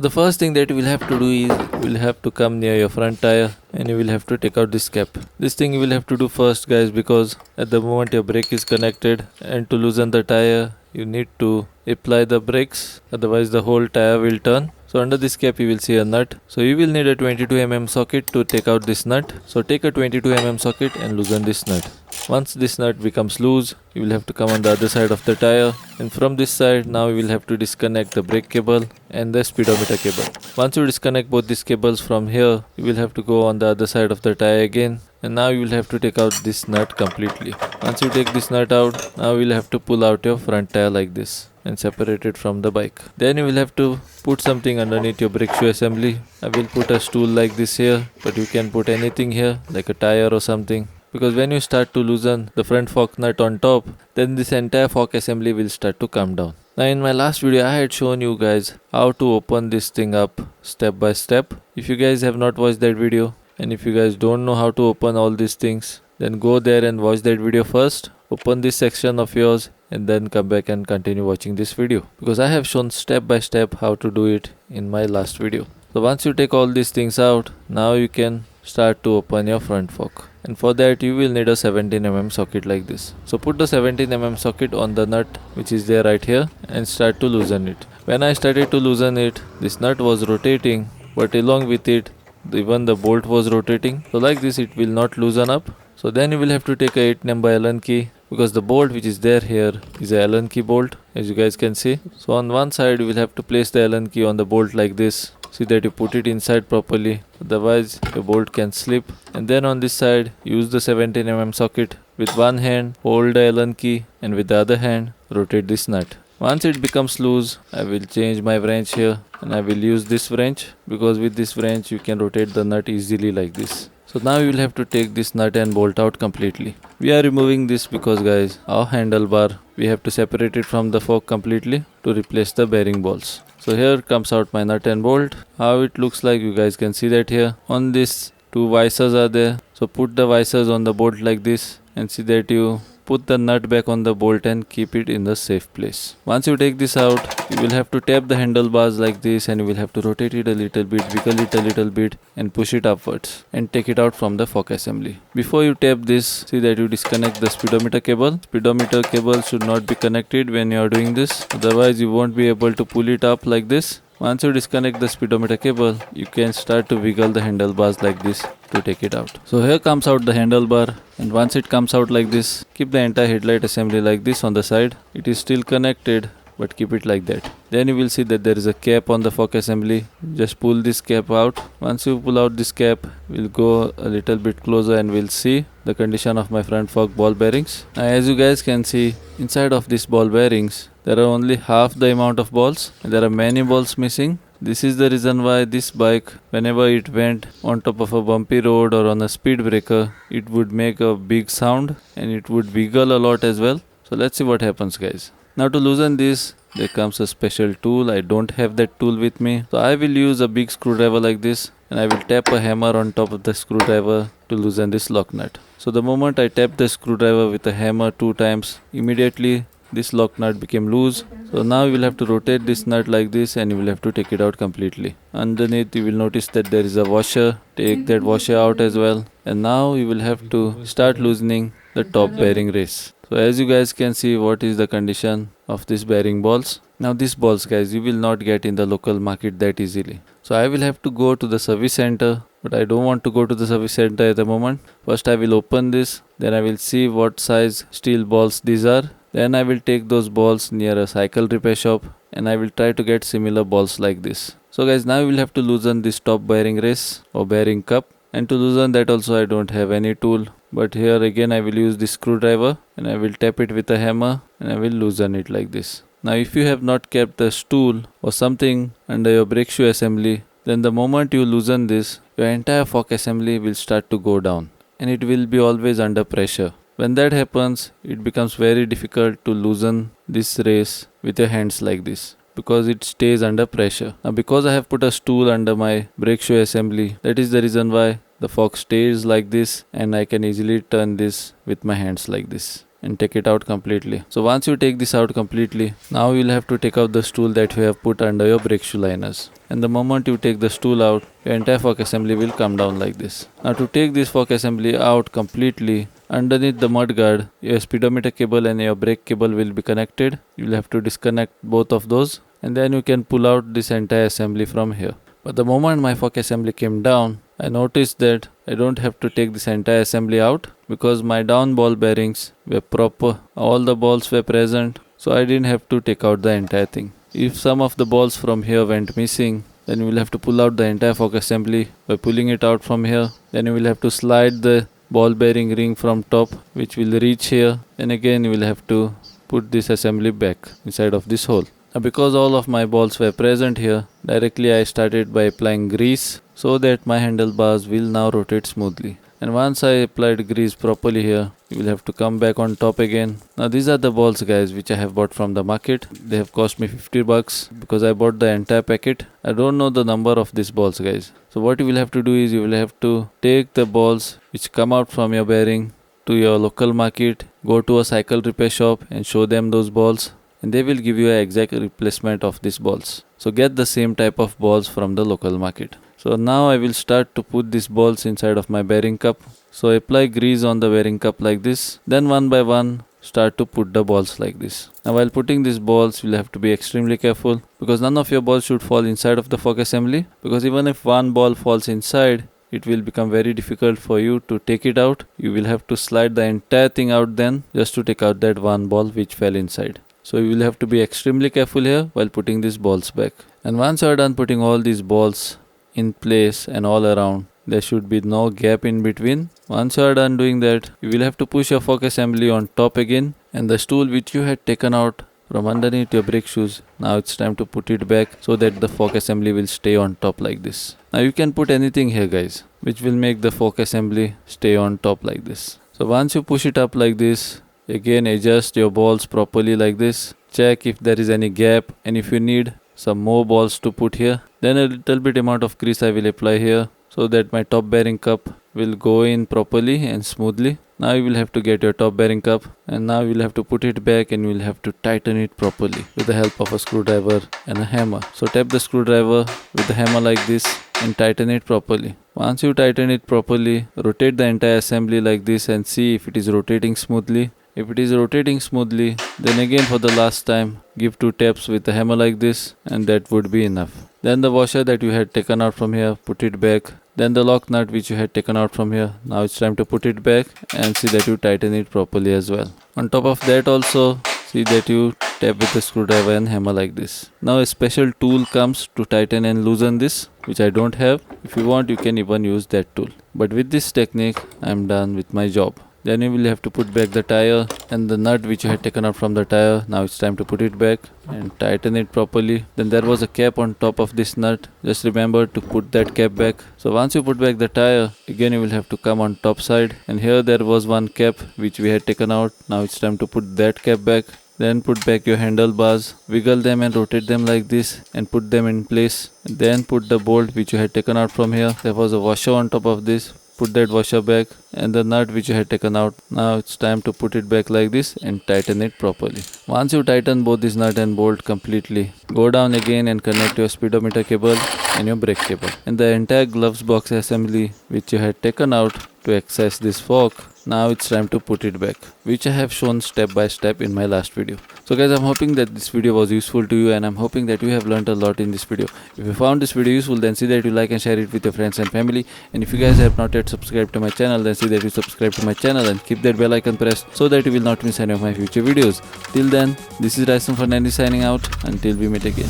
The first thing that you will have to do is you will have to come near your front tire and you will have to take out this cap. This thing you will have to do first, guys, because at the moment your brake is connected, and to loosen the tire you need to apply the brakes, otherwise the whole tire will turn. So under this cap you will see a nut. So you will need a 22 mm socket to take out this nut. So take a 22 mm socket and loosen this nut. Once this nut becomes loose, you will have to come on the other side of the tire, and from this side now you will have to disconnect the brake cable and the speedometer cable. Once you disconnect both these cables from here, you will have to go on the other side of the tire again, and now you will have to take out this nut completely. Once you take this nut out, now you will have to pull out your front tire like this and separate it from the bike. Then you will have to put something underneath your brake shoe assembly. I will put a stool like this here, but you can put anything here like a tire or something, because when you start to loosen the front fork nut on top, then this entire fork assembly will start to come down. Now in my last video I had shown you guys how to open this thing up step by step. If you guys have not watched that video, and if you guys don't know how to open all these things, then go there and watch that video first, open this section of yours, and then come back and continue watching this video, because I have shown step by step how to do it in my last video. So once you take all these things out, now you can start to open your front fork, and for that you will need a 17 mm socket like this. So put the 17 mm socket on the nut which is there right here and start to loosen it. When I started to loosen it, this nut was rotating, but along with it even the bolt was rotating. So like this it will not loosen up. So then you will have to take a 8 number Allen key, because the bolt which is there here is a Allen key bolt, as you guys can see. So on one side you will have to place the Allen key on the bolt like this. See that you put it inside properly, otherwise your bolt can slip. And then on this side use the 17 mm socket. With one hand hold the Allen key, and with the other hand rotate this nut. Once it becomes loose, I will change my wrench here, and I will use this wrench, because with this wrench you can rotate the nut easily like this. So now you will have to take this nut and bolt out completely. We are removing this because, guys, our handlebar, we have to separate it from the fork completely to replace the bearing balls. So here comes out my nut and bolt. How it looks like, you guys can see that here. On this, two visors are there. So put the visors on the bolt like this, and see that you put the nut back on the bolt and keep it in the safe place. Once you take this out, you will have to tap the handlebars like this, and you will have to rotate it a little bit, wiggle it a little bit, and push it upwards and take it out from the fork assembly. Before you tap this, see that you disconnect the speedometer cable. Speedometer cable should not be connected when you are doing this, otherwise you won't be able to pull it up like this. Once you disconnect the speedometer cable, you can start to wiggle the handlebars like this to take it out. So here comes out the handlebar, and once it comes out like this, keep the entire headlight assembly like this on the side. It is still connected, but keep it like that. Then you will see that there is a cap on the fork assembly. Just pull this cap out. Once you pull out this cap, we'll go a little bit closer and we'll see the condition of my front fork ball bearings. Now as you guys can see, inside of these ball bearings, there are only half the amount of balls, and there are many balls missing. This is the reason why this bike, whenever it went on top of a bumpy road or on a speed breaker, it would make a big sound and it would wiggle a lot as well. So let's see what happens, guys. Now to loosen this, there comes a special tool. I don't have that tool with me, so I will use a big screwdriver like this, and I will tap a hammer on top of the screwdriver to loosen this lock nut. So the moment I tap the screwdriver with a hammer 2 times, immediately this lock nut became loose. So now you will have to rotate this nut like this, and you will have to take it out completely. Underneath you will notice that there is a washer. Take that washer out as well, and now you will have to start loosening the top bearing race. So as you guys can see, what is the condition of these bearing balls. Now these balls, guys, you will not get in the local market that easily. So I will have to go to the service center, but I don't want to go to the service center at the moment. First I will open this, then I will see what size steel balls these are. Then I will take those balls near a cycle repair shop, and I will try to get similar balls like this. So guys, now we will have to loosen this top bearing race or bearing cup, and to loosen that also I don't have any tool. But here again I will use this screwdriver, and I will tap it with a hammer, and I will loosen it like this. Now if you have not kept a stool or something under your brake shoe assembly, then the moment you loosen this, your entire fork assembly will start to go down, and it will be always under pressure. When that happens, it becomes very difficult to loosen this race with your hands like this, because it stays under pressure. Now because I have put a stool under my brake shoe assembly, that is the reason why the fork stays like this, and I can easily turn this with my hands like this. and take it out completely. So once you take this out completely, now you'll have to take out the stool that you have put under your brake shoe liners. And the moment you take the stool out, your entire fork assembly will come down like this. Now to take this fork assembly out completely, underneath the mudguard, your speedometer cable and your brake cable will be connected. You'll have to disconnect both of those, and then you can pull out this entire assembly from here. But the moment my fork assembly came down, I noticed that I don't have to take this entire assembly out because my down ball bearings were proper. All the balls were present, so I didn't have to take out the entire thing. If some of the balls from here went missing, then you will have to pull out the entire fork assembly by pulling it out from here. Then you will have to slide the ball bearing ring from top, which will reach here, and again you will have to put this assembly back inside of this hole. Now because all of my balls were present here, directly I started by applying grease so that my handlebars will now rotate smoothly. And once I applied grease properly here, you will have to come back on top again. Now these are the balls guys which I have bought from the market. They have cost me 50 bucks because I bought the entire packet. I don't know the number of these balls guys. So what you will have to do is you will have to take the balls which come out from your bearing to your local market, go to a cycle repair shop and show them those balls, and they will give you an exact replacement of these balls. So get the same type of balls from the local market. So now I will start to put these balls inside of my bearing cup. So apply grease on the bearing cup like this. Then one by one start to put the balls like this. Now while putting these balls, you'll have to be extremely careful because none of your balls should fall inside of the fork assembly, because even if one ball falls inside, it will become very difficult for you to take it out. You will have to slide the entire thing out then just to take out that one ball which fell inside. So you will have to be extremely careful here while putting these balls back. And once you are done putting all these balls in place and all around, there should be no gap in between. Once you are done doing that, you will have to push your fork assembly on top again, and the stool which you had taken out from underneath your brake shoes, now it's time to put it back so that the fork assembly will stay on top like this. Now you can put anything here guys which will make the fork assembly stay on top like this. So once you push it up like this, again adjust your balls properly like this. Check if there is any gap, and if you need some more balls to put here, then a little bit amount of grease I will apply here so that my top bearing cup will go in properly and smoothly. Now you will have to get your top bearing cup, and now you will have to put it back, and you will have to tighten it properly with the help of a screwdriver and a hammer. So tap the screwdriver with the hammer like this and tighten it properly. Once you tighten it properly, rotate the entire assembly like this and see if it is rotating smoothly. If it is rotating smoothly, then again for the last time, give 2 taps with the hammer like this, and that would be enough. Then the washer that you had taken out from here, put it back. Then the lock nut which you had taken out from here, now it's time to put it back and see that you tighten it properly as well. On top of that also, see that you tap with the screwdriver and hammer like this. Now a special tool comes to tighten and loosen this, which I don't have. If you want, you can even use that tool. But with this technique, I am done with my job. Then you will have to put back the tire and the nut which you had taken out from the tire. Now it's time to put it back and tighten it properly. Then there was a cap on top of this nut. Just remember to put that cap back. So once you put back the tire, again you will have to come on top side. And here there was one cap which we had taken out. Now it's time to put that cap back. Then put back your handlebars, wiggle them and rotate them like this and put them in place. And then put the bolt which you had taken out from here. There was a washer on top of this. Put that washer back and the nut which you had taken out. Now it's time to put it back like this and tighten it properly. Once you tighten both this nut and bolt completely, go down again and connect your speedometer cable and your brake cable. And the entire gloves box assembly which you had taken out to access this fork, now it's time to put it back, which I have shown step by step in my last video. So guys, I'm hoping that this video was useful to you, and I'm hoping that you have learned a lot in this video. If you found this video useful, then see that you like and share it with your friends and family. And if you guys have not yet subscribed to my channel, then see that you subscribe to my channel and keep that bell icon pressed so that you will not miss any of my future videos. Till then, this is Raisen for Nandy signing out. Until we meet again.